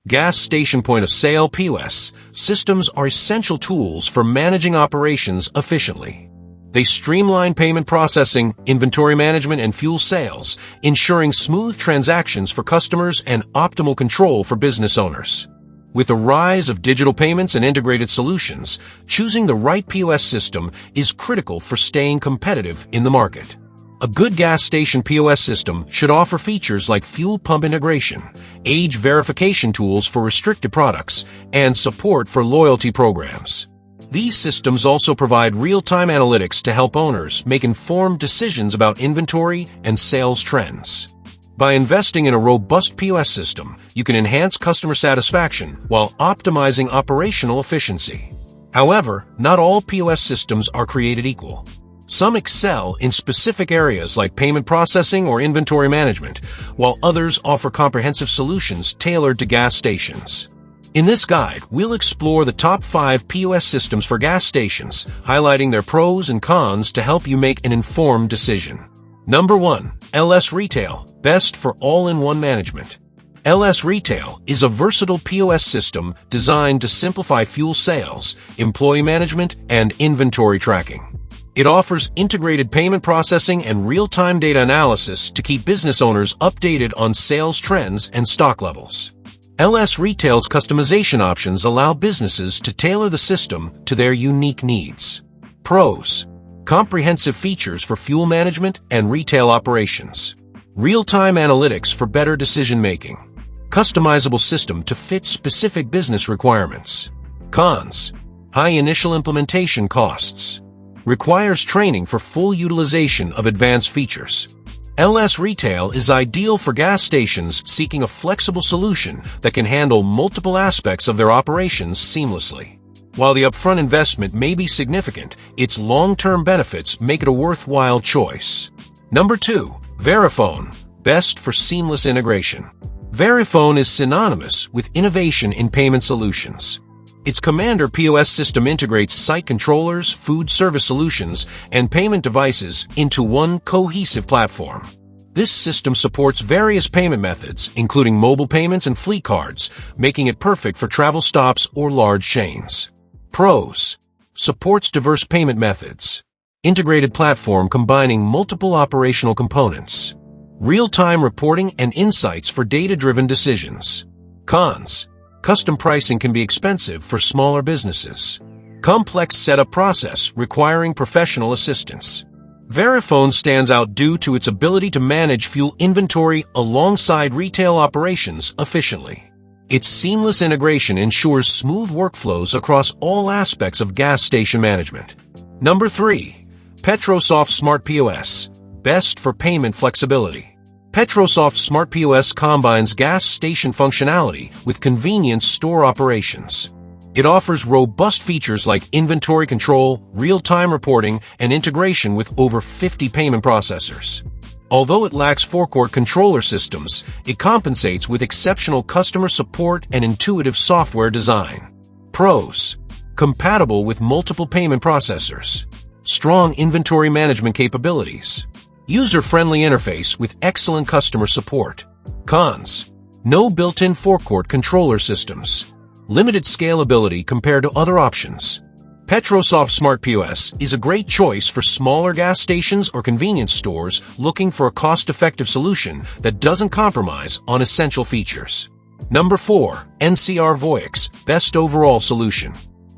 Gas station point-of-sale POS systems are essential tools for managing operations efficiently. They streamline payment processing, inventory management, and fuel sales, ensuring smooth transactions for customers and optimal control for business owners. With the rise of digital payments and integrated solutions, choosing the right POS system is critical for staying competitive in the market. A good gas station POS system should offer features like fuel pump integration, age verification tools for restricted products, and support for loyalty programs. These systems also provide real-time analytics to help owners make informed decisions about inventory and sales trends. By investing in a robust POS system, you can enhance customer satisfaction while optimizing operational efficiency. However, not all POS systems are created equal. Some excel in specific areas like payment processing or inventory management, while others offer comprehensive solutions tailored to gas stations. In this guide, we'll explore the top 5 POS systems for gas stations, highlighting their pros and cons to help you make an informed decision. Number 1. LS Retail, best for all-in-one management. LS Retail is a versatile POS system designed to simplify fuel sales, employee management, and inventory tracking. It offers integrated payment processing and real-time data analysis to keep business owners updated on sales trends and stock levels. LS Retail's customization options allow businesses to tailor the system to their unique needs. Pros: comprehensive features for fuel management and retail operations. Real-time analytics for better decision-making. Customizable system to fit specific business requirements. Cons: high initial implementation costs. Requires training for full utilization of advanced features. LS Retail is ideal for gas stations seeking a flexible solution that can handle multiple aspects of their operations seamlessly. While the upfront investment may be significant, its long-term benefits make it a worthwhile choice. Number 2. Verifone, best for seamless integration. Verifone is synonymous with innovation in payment solutions. Its Commander POS system integrates site controllers, food service solutions, and payment devices into one cohesive platform. This system supports various payment methods, including mobile payments and fleet cards, making it perfect for travel stops or large chains. Pros: supports diverse payment methods. Integrated platform combining multiple operational components. Real-time reporting and insights for data-driven decisions. Cons: custom pricing can be expensive for smaller businesses. Complex setup process requiring professional assistance. Verifone stands out due to its ability to manage fuel inventory alongside retail operations efficiently. Its seamless integration ensures smooth workflows across all aspects of gas station management. Number 3. Petrosoft Smart POS, best for payment flexibility. Petrosoft Smart POS combines gas station functionality with convenience store operations. It offers robust features like inventory control, real-time reporting, and integration with over 50 payment processors. Although it lacks forecourt controller systems, it compensates with exceptional customer support and intuitive software design. Pros: compatible with multiple payment processors. Strong inventory management capabilities. User-friendly interface with excellent customer support. Cons: no built-in forecourt controller systems. Limited scalability compared to other options. Petrosoft Smart POS is a great choice for smaller gas stations or convenience stores looking for a cost-effective solution that doesn't compromise on essential features. Number 4. NCR Voyix, best overall solution.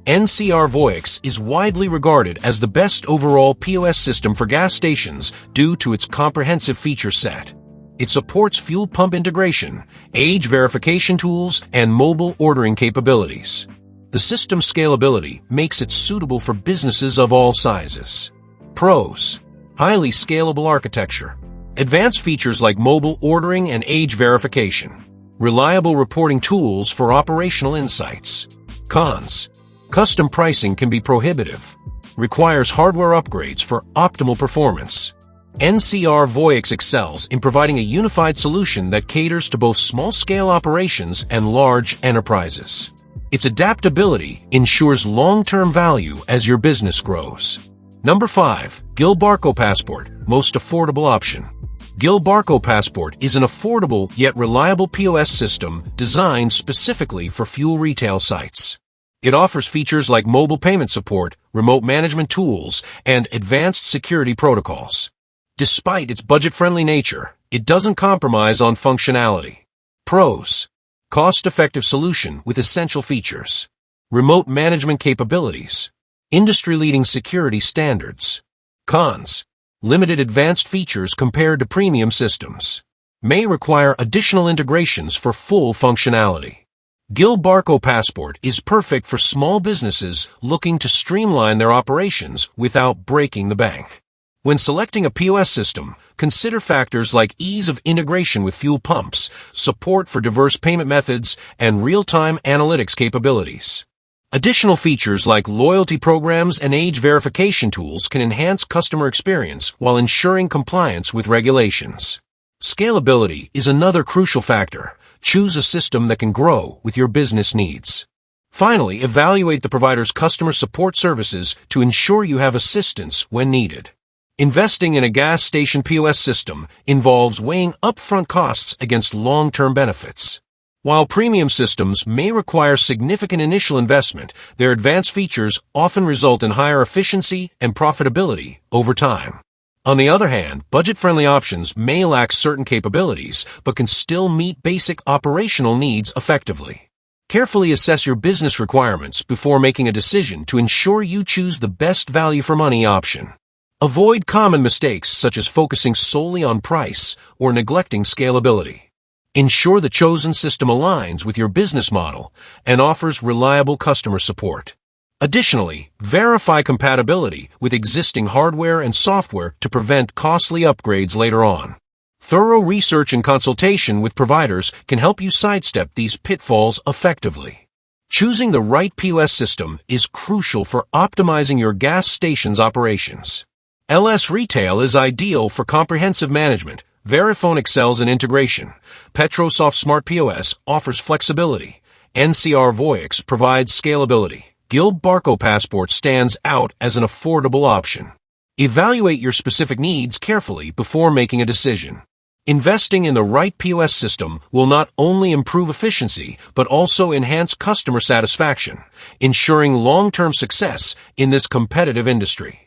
NCR Voyix is widely regarded as the best overall POS system for gas stations due to its comprehensive feature set. It supports fuel pump integration, age verification tools, and mobile ordering capabilities. The system's scalability makes it suitable for businesses of all sizes. Pros: highly scalable architecture. Advanced features like mobile ordering and age verification. Reliable reporting tools for operational insights. Cons: custom pricing can be prohibitive. Requires hardware upgrades for optimal performance. NCR Voyix excels in providing a unified solution that caters to both small-scale operations and large enterprises. Its adaptability ensures long-term value as your business grows. Number 5. Gilbarco Passport, most affordable option. Gilbarco Passport is an affordable yet reliable POS system designed specifically for fuel retail sites. It offers features like mobile payment support, remote management tools, and advanced security protocols. Despite its budget-friendly nature, it doesn't compromise on functionality. Pros: cost-effective solution with essential features. Remote management capabilities. Industry-leading security standards. Cons: limited advanced features compared to premium systems. May require additional integrations for full functionality. Gilbarco Passport is perfect for small businesses looking to streamline their operations without breaking the bank. When selecting a POS system, consider factors like ease of integration with fuel pumps, support for diverse payment methods, and real-time analytics capabilities. Additional features like loyalty programs and age verification tools can enhance customer experience while ensuring compliance with regulations. Scalability is another crucial factor. Choose a system that can grow with your business needs. Finally, evaluate the provider's customer support services to ensure you have assistance when needed. Investing in a gas station POS system involves weighing upfront costs against long-term benefits. While premium systems may require significant initial investment, their advanced features often result in higher efficiency and profitability over time. On the other hand, budget-friendly options may lack certain capabilities, but can still meet basic operational needs effectively. Carefully assess your business requirements before making a decision to ensure you choose the best value for money option. Avoid common mistakes such as focusing solely on price or neglecting scalability. Ensure the chosen system aligns with your business model and offers reliable customer support. Additionally, verify compatibility with existing hardware and software to prevent costly upgrades later on. Thorough research and consultation with providers can help you sidestep these pitfalls effectively. Choosing the right POS system is crucial for optimizing your gas station's operations. LS Retail is ideal for comprehensive management. Verifone excels in integration. Petrosoft Smart POS offers flexibility. NCR Voyix provides scalability. Gilbarco Passport stands out as an affordable option. Evaluate your specific needs carefully before making a decision. Investing in the right POS system will not only improve efficiency, but also enhance customer satisfaction, ensuring long-term success in this competitive industry.